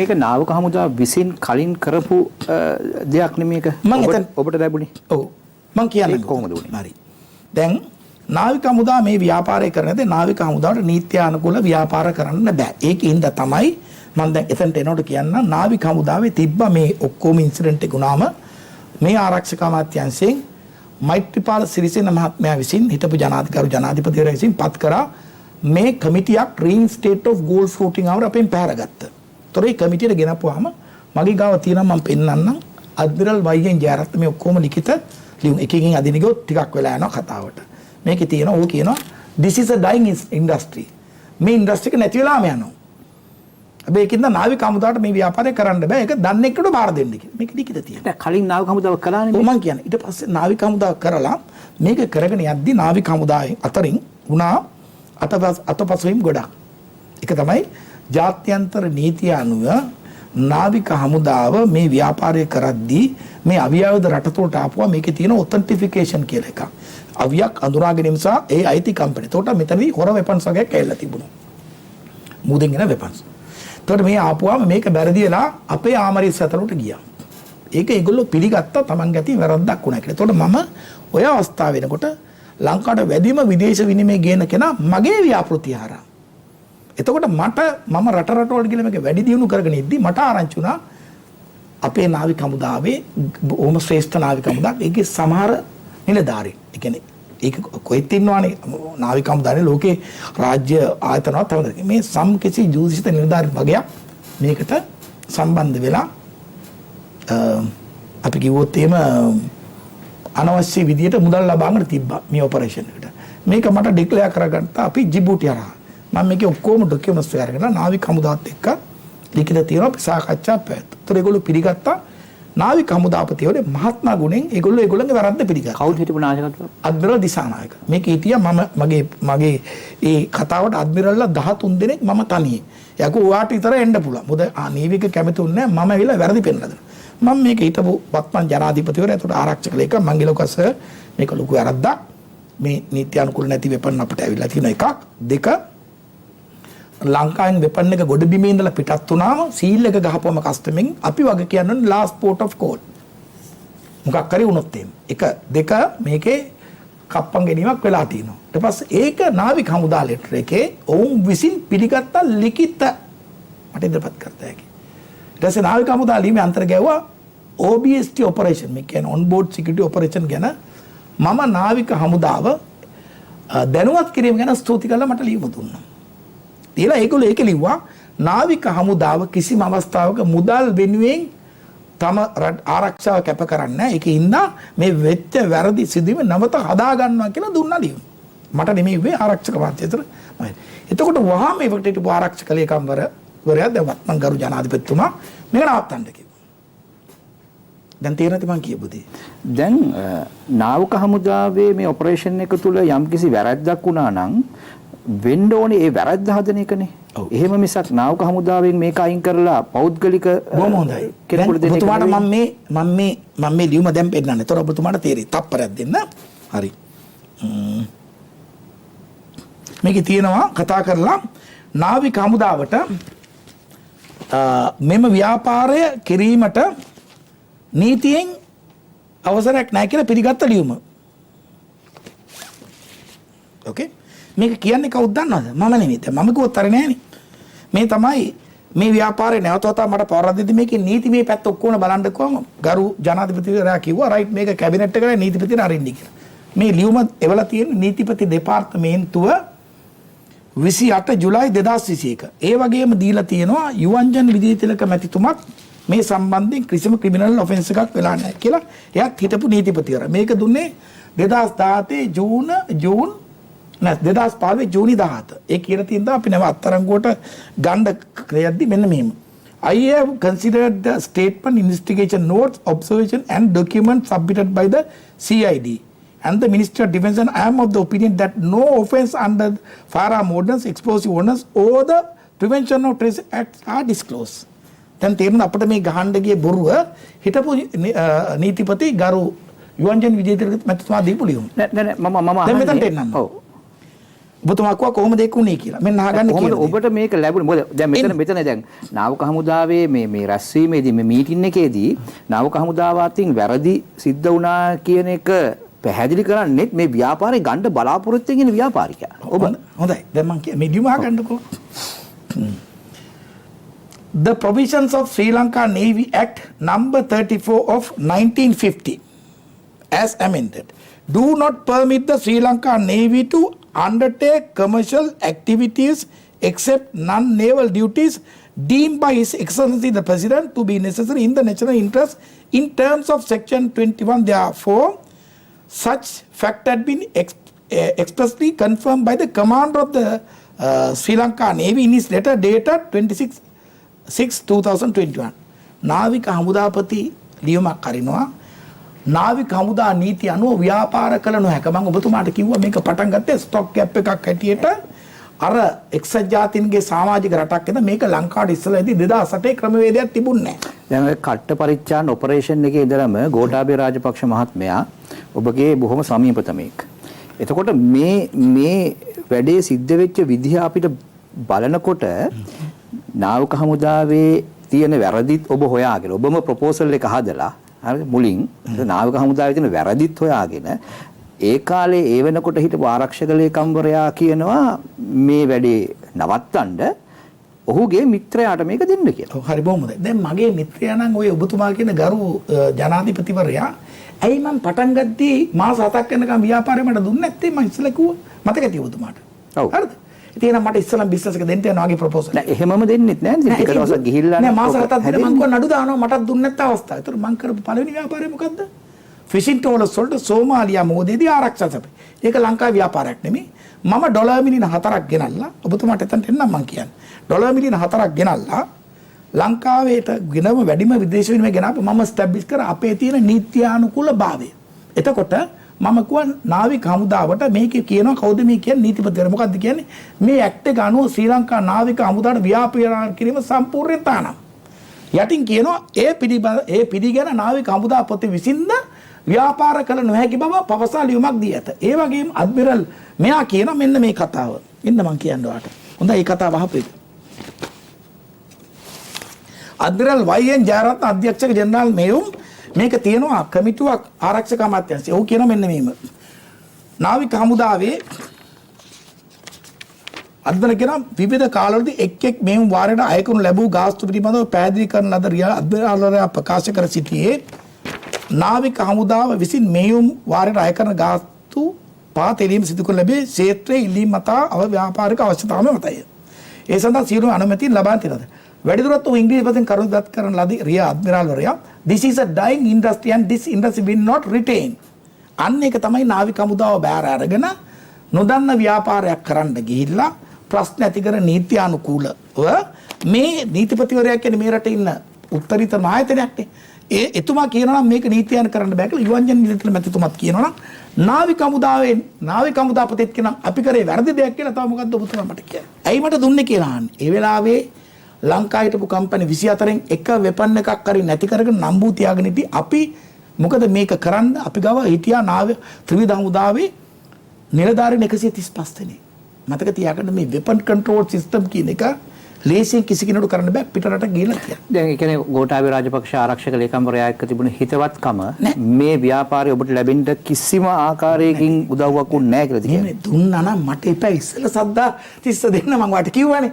මේක නාවක හමුදා විසින් කලින් කරපු දෙයක් නෙමේක ඔබට ලැබුණේ. ඔව් මම කියන්නේ කොහොමද උනේ? හරි. දැන් නාවික හමුදා මේ ව්‍යාපාරය කරනද නාවික හමුදාවට නීත්‍යානුකූල ව්‍යාපාර කරන්න බෑ. ඒකින්ද තමයි මම දැන් එතනට එනකොට කියන්න නාවික හමුදාවේ තිබ්බ මේ ඔක්කොම ඉන්සිඩන්ට් එක වුණාම මේ ආරක්ෂක අමාත්‍යාංශයෙන් මෛත්‍රීපාල සිරිසේන මහත්මයා විසින් හිටපු ජනාධිපතිවරයා විසින් පත් කරා මේ කමිටියක් රීන්ස්ටේට් ඔෆ් ගෝල් ෆ්ලෝටින් අවර අපෙන් පැහැරගත්තා. තොරේ කමිටියට ගෙනපුවාම මගේ ගාව තියෙනවා මම පෙන්නන්නම් අද්මිරල් වයියෙන් ජයරත්න මේ ඔක්කොම ලිඛිත ලියුම් එකකින් අදින ගියොත් ටිකක් වෙලා යනවා කතාවට. මේකේ තියෙනවා ඕක කියනවා this is a dying industry. මේ ඉන්ඩස්ට්‍රි එක නැති වෙලාම යනවා. හැබැයි ඒකින්ද නාවික හමුදාවට මේ ව්‍යාපාරය කරන්න බෑ. ඒක දන්නේ එක්කට බාර දෙන්න කියලා. මේක ලිඛිත තියෙනවා. කලින් නාවික හමුදාව කළානේ. ඔව් මම කියන්නේ. ඊට පස්සේ නාවික හමුදාව කරලා මේක කරගෙන යද්දි නාවික හමුදාවේ අතරින් වුණා අතපසුවීම් ගොඩක්. ඒක තමයි ජාත්‍යන්තර නීතිය අනුව නාවික හමුදාව මේ ව්‍යාපාරය කරද්දී මේ අවියාවද රටතොට ආපුවා මේකේ තියෙන ඔතෙන්ටිෆිකේෂන් කියලා එකක්. අවියක් අඳුරා ගැනීම සහ ඒ අයිති කම්පැනි. ඒකට මෙතනදී හොර වෙපන්ස් වගේක් ඇවිල්ලා තිබුණා. මුදෙන් එන වෙපන්ස්. ඒකට මේ ආපුවාම මේක බැරදි වෙලා අපේ ආමරිස් අතරට ගියා. ඒක ඒගොල්ලෝ පිළිගත්තා Taman ගැති වැරද්දක් වුණා කියලා. ඒකට මම ඔය අවස්ථාව වෙනකොට ලංකාවට වැඩිම විදේශ විනිමය ගේන කෙනා මගේ ව්‍යාපෘතිය හරහා. එතකොට මම රට වලට ගිහලා මේක වැඩි දියුණු කරගෙන ඉද්දි මට ආරංචි වුණා අපේ නාවික හමුදාවේ ඕම ශ්‍රේෂ්ඨ නාවික හමුදාවක් ඒකේ සමහර නිලධාරීන්. ඒ කියන්නේ ඒක කොහෙත් ඉන්නවනේ නාවික හමුදාවේ ලෝකේ රාජ්‍ය ආයතනවත් තමයි. මේ සම්කිසි ජෝතිෂිත නිලධාරීන් වගේක් මේකට සම්බන්ධ වෙලා අපි කිව්වොත් එහෙම අනවශ්‍ය විදියට මුදල් ලබා ගන්න තිබ්බා මේ ඔපරේෂන් එකට. මේක මට ඩික්ලෙයාර් කරගත්තා අපි ජිබූටි හරහා. මම මේකේ ඔක්කොම ඩොකියුමන්ට්ස් අරගෙන නාවික හමුදාවත් එක්ක ලිඛිත තියෙනවා අපි සාකච්ඡා පැවැත්තුවා. ඒතර ඒගොල්ලෝ පිළිගත්තා නාවික හමුදාපතිවරේ මහත්මා ගුණෙන් ඒගොල්ලෝගේ වැරද්ද පිළිගත්තා. කවුද හිටපු නායකත්වය? අද්මිරල් දිසානායක. මේක හිටියා මගේ ඒ කතාවට අද්මිරල්ලා 13 දෙනෙක් මම තනියෙන්. යකෝ ඔයාට විතර එන්න පුළුවන්. මොකද නීවික කැමතුන්නේ නැහැ මම ඇවිල්ලා වැරදි පෙන්නලා දෙනවා. මම මේක හිටපු වත්මන් ජනාධිපතිවරයා ඒකට ආරක්ෂක ලේකම් මංගිලෝකස මේක ලොකු වැරද්දක්. මේ නීති අනුකූල නැති වෙපන් අපිට ඇවිල්ලා තියෙන එකක්. දෙක ලංකාවෙන් වෙපන් එක ගොඩ බිමේ ඉඳලා පිටත් වුණාම සීල් එක ගහපුවම කස්ටමෙන් අපි වගේ කියන්නේ ලාස්ට් පෝට් ඔෆ් කෝල්. මොකක් හරි වුණොත් එහෙම. එක දෙක මේකේ කප්පන් ගැනීමක් වෙලා තියෙනවා. ඊට පස්සේ ඒක නාවික හමුදා ලෙටර් එකේ ඔවුන් විසින් පිළිගත්ත ලිඛිත මට ඉදපත් කරත හැකි. ඊට පස්සේ නාවික හමුදා ලියුමේ අන්තර ගැව්වා OBST ඔපරේෂන් මේ කියන්නේ ඔන් බෝඩ් සිකියුරිටි ඔපරේෂන් ගැන මම නාවික හමුදාව දැනුවත් කිරීම ගැන ස්තුති කළා මට ලියුම දුන්නා. ඊළඟ ඒගොල්ලෝ ඒක ලිව්වා නාවික හමුදාව කිසිම අවස්ථාවක මුදල් වෙනුවෙන් තම ආරක්ෂාව කැප කරන්නේ නැහැ. ඒකින්ද මේ වෙච්ච වැරදි සිදුවීම නැවත හදා ගන්නවා කියලා දුන්නා ලියුම. මට නෙමෙයි වෙයි ආරක්ෂක වාද්‍යතර මම. එතකොට වහාම ඒකට හිටපු ආරක්ෂක ලේකම්වරයා දැවත් මං ගරු ජනාධිපතිතුමා මේක නවත්තන්න කිව්වා. දැන් තේරෙනවද මං කියපු දේ? දැන් නාවික හමුදාවේ මේ ඔපරේෂන් එක තුල යම්කිසි වැරද්දක් වුණා නම් වෙන්න ඕනේ ඒ වැරද්ද හදන එකනේ. එහෙම මිසක් නාවික හමුදාවෙන් මේක අයින් කරලා පෞද්ගලික බොහොම හොඳයි. කෙනෙකුට දෙන්න එක ඔබතුමාට මම මේ ලියුම දැන් පෙන්නන්න. ඒතර ඔබතුමාට තේරෙයි. තප්පරයක් දෙන්න. හරි. මේකේ තියෙනවා කතා කරලා නාවික හමුදාවට මෙම ව්‍යාපාරය කිරීමට නීතියෙන් අවසරයක් නැහැ කියලා පිළිගත්ත ලියුම. ඕකේ. මේක කියන්නේ කවුද දන්නවද? මම නෙමෙයි. දැන් මම කිව්වොත් හරි නෑනේ. මේ තමයි මේ ව්‍යාපාරේ නැවතවතා මට පවරක් දෙද්දි මේකේ නීතිමය පැත්ත ඔක්කොම බලන්න කොහම ගරු ජනාධිපතිවරයා කිව්වා රයිට් මේක කැබිනට් එකට නීතිපතිට අරින්න කියලා. මේ ලියුම එවලා තියෙන නීතිපති දෙපාර්තමේන්තුව 28 ජුලයි 2021. ඒ වගේම දීලා තියෙනවා යුවන්ජන් විජේතිලක මැතිතුමත් මේ සම්බන්ධයෙන් කිසිම ක්‍රිමිනල් ඔෆෙන්ස් එකක් වෙලා නැහැ කියලා එයාත් හිටපු නීතිපතිවරයා. මේක දුන්නේ 2017 ජූන් 2015 ජූනි 17. ඒ කියන තින්දා අපි නැව අත්තරංගුවට ගන්න ක්‍රියද්දි මෙන්න මෙහෙම. I have considered the statement, investigation notes, observation and documents submitted by the CID and the Ministry of Defence, and I am of the opinion that no offence under firearm ordinance, explosive ordinance or the Prevention of Terrorism Acts are disclosed. දැන් තේරෙන අපිට මේ ගහන්න ගිය බොරුව හිටපු නීතිපති ගරු යුවන්ජන් විජේතිලක මැතිතුමා දීපු ලියුම. නෑ මම දැන් මෙතනට එන්නම්. ඔව්. ඔබතුමා කිව්වා කොහොමද ඒක උනේ කියලා. මෙන්න අහගන්න කොහොමද කියලා. ඔබට මේක ලැබුණේ? මොකද දැන් මෙතන දැන් නාවක හමුදාවේ මේ රැස්වීමේදී මේ මීටින් එකේදී නාවක හමුදාව අතින් වැරදි සිද්ධ වුණා කියන එක පැහැදිලි කරන්නේත් මේ ව්‍යාපාරේ ගන්න බලාපොරොත්තු වෙන ව්‍යාපාරිකයා. ඔබ හොඳයි. දැන් මම මේ ලියුම අහගන්නකෝ. The provisions of Sri Lanka Navy Act number 34 of 1950 as amended do not permit the Sri Lanka Navy to undertake commercial activities except non-naval duties deemed by His Excellency the President to be necessary in the national interest in terms of Section 21. Therefore, such fact had been expressly confirmed by the commander of the Sri Lanka Navy in his letter dated 26/6/2021. නාවික හමුදාපති ලියුමක් අරිනවා. නාවික හමුදා නීති අනුව ව්‍යාපාර කළ නොහැක. මම ඔබතුමාට කිව්වා මේක පටන් ගත්තේ ස්ටොක් කැප් එකක් හැටියට අර එක්සත් ජාතීන්ගේ සමාජික රටක් වෙන මේක ලංකාවට ඉස්සෙල්ලාදී 2008 ක්‍රමවේදයක් තිබුණේ නැහැ. දැන් ඔය කට්ට පරිච්ඡාන ඔපරේෂන් එකේ ඉඳලම ගෝඨාභය රාජපක්ෂ මහත්මයා ඔබගේ බොහොම සමීපතමෙක්. එතකොට මේ වැඩේ සිද්ධ වෙච්ච විදිහ අපිට බලනකොට නාවික හමුදාවේ තියෙන වැරදිත් ඔබ හොයාගෙන ඔබම ප්‍රොපෝසල් එක හදලා හරි මුලින් නාවික හමුදාවේ තියෙන වැරදිත් හොයාගෙන ඒ කාලේ ඒ වෙනකොට හිටපු ආරක්ෂක ලේකම්වරයා කියනවා මේ වැඩේ නවත්තන්න ඔහුගේ මිත්‍රයාට මේක දෙන්න කියලා. ඔව් හරි බොහොමද. දැන් මගේ මිත්‍රයා නම් ඔය ඔබතුමා කියන ගරු ජනාධිපතිවරයා ඇයි මම පටන් ගත්තී මාස 7ක් යනකම් ව්‍යාපාරේ මට දුන්නේ නැත්තේ මම ඉස්සෙල්ලා කිව්වා. මතකද ඔබතුමාට? ඔව්. හරිද? ඉතින් එහෙනම් මට ඉස්සෙල්ලා බිස්නස් එක දෙන්න යනවා වගේ ප්‍රොපෝසල්. නෑ එහෙමම දෙන්නෙත් නෑ. ඉතින් ටික දවසක් ගිහිල්ලා නෑ මාස 7ක් දෙන්න මං කිව්වා නඩු දානවා මටත් දුන්නේ නැත්ත අවස්ථාව. ඒතර මං කරපු පළවෙනි ව්‍යාපාරය මොකද්ද? ෆිෂින් ටෝලර්ස් වලට සෝමාලියා මෝදේදී ආරක්ෂා සැපේ. ඒක ලංකාවේ ව්‍යාපාරයක් නෙමෙයි. මම ඩොලර් මිලියන 4ක් ගෙනල්ලා ඔබතුමාට එතනට එන්නම් මං කියන්නේ. ඩොලර් මිලියන 4ක් ගෙනල්ලා ලංකාවේට ගෙනම වැඩිම විදේශ විනිමය ගෙනාපු මම ස්ටැබ්ලිෂ් කර අපේ තියෙන නීත්‍යානුකූල භාවය. එතකොට මම කිව්වා නාවික හමුදාවට මේකේ කියනවා කවුද මේ කියන්නේ නීතිපතිවරයා මොකද්ද කියන්නේ මේ ඇක්ට් එක අනුව ශ්‍රී ලංකා නාවික හමුදාවට ව්‍යාපාර කිරීම සම්පූර්ණයෙන් තානම්. යටින් කියනවා ඒ පිළිගැන නාවික හමුදාපති විසින්ද ව්‍යාපාර කළ නොහැකි බව පවසා ලියුමක් දී ඇත. ඒ වගේම අද්මිරල් මෙයා කියන මෙන්න මේ කතාව. ඉන්න මං කියන්න ඔයාලට. හොඳයි මේ කතාව අහපෙන්න. අද්මිරල් වයි.එන් ජයරත්න අධ්‍යක්ෂක ජෙනරාල් මෙයුම් මේක තියෙනවා කමිටුවක් ආරක්ෂක අමාත්‍යාංශය. ඔහු කියන මෙන්න මේම. නාවික හමුදාවේ අද්දන කියන විවිධ කාලවලදී එක් මෙයුම් වාරයට අය කරනු ලැබූ ගාස්තු පිළිබඳව පැහැදිලි කරන ලද රියල් අද්මිරල්වරයා ප්‍රකාශ කර සිටියේ නාවික හමුදාව විසින් මෙයුම් වාරයට අය කරන ගාස්තු පාතෙලීම සිදු කර ලැබේ ක්ෂේත්‍රයේ ඉල්ලීම් මතා ව්‍යාපාරික අවශ්‍යතාවම මතය. ඒ සඳහා සියලු අනුමැති ලබා තිබෙනවා. වැඩිදුරටත් ඉංග්‍රීසි පදයෙන් කරුණාත් කරන ලදී රියා අද්මිරල්වරයා this is a dying industry and this industry will not retain. අන්න ඒක තමයි නාවික හමුදාව බෑර අරගෙන නොදන්න ව්‍යාපාරයක් කරන්න ගිහිල්ලා ප්‍රශ්න ඇති කර නීත්‍යානුකූලව මේ නීතිපතිවරයා කියන්නේ මේ රටේ ඉන්න උත්තරීතර ආයතනයක් නේ. එතුමා කියනවා මේක නීතියන කරන්න බෑ කියලා යුවන්ජන නිලතල මැතිතුමත් කියනවා නාවික හමුදාපතිත් කියන අපි කරේ වැරදි දෙයක් කියලා තව මොකද්ද ඔබතුමා මට කියන්නේ. ඇයි මට දුන්නේ කියලා අහන්නේ. ඒ වෙලාවේ ලංකාවේ හිටපු කම්පැනි 24න් එක වෙපන් එකක් හරි නැති කරගෙන නම්බු තියාගෙන ඉති අපි මොකද මේක කරන්න අපි ගාව හිටියා ත්‍රිවිධ හමුදාවේ නිලධාරීන් 135 දෙනෙක්. මතක තියාගන්න මේ වෙපන් කන්ට්‍රෝල් සිස්ටම් කියන එක ලේසියෙන් කිසි කෙනෙකුට කරන්න බෑ පිටරට ගිහලා කියලා. දැන් ඒ කියන්නේ ගෝඨාභය රාජපක්ෂ ආරක්ෂක ලේකම්වරයා එක්ක තිබුණ හිතවත්කම මේ ව්‍යාපාරය ඔබට ලැබෙන්න කිසිම ආකාරයකින් උදව්වක් උන්නේ නැහැ කියලා තියෙනවා. දුන්නා නම් මට එපා ඉස්සෙල්ලා සද්දා 30 දෙන්න මම වාට කිව්වනේ.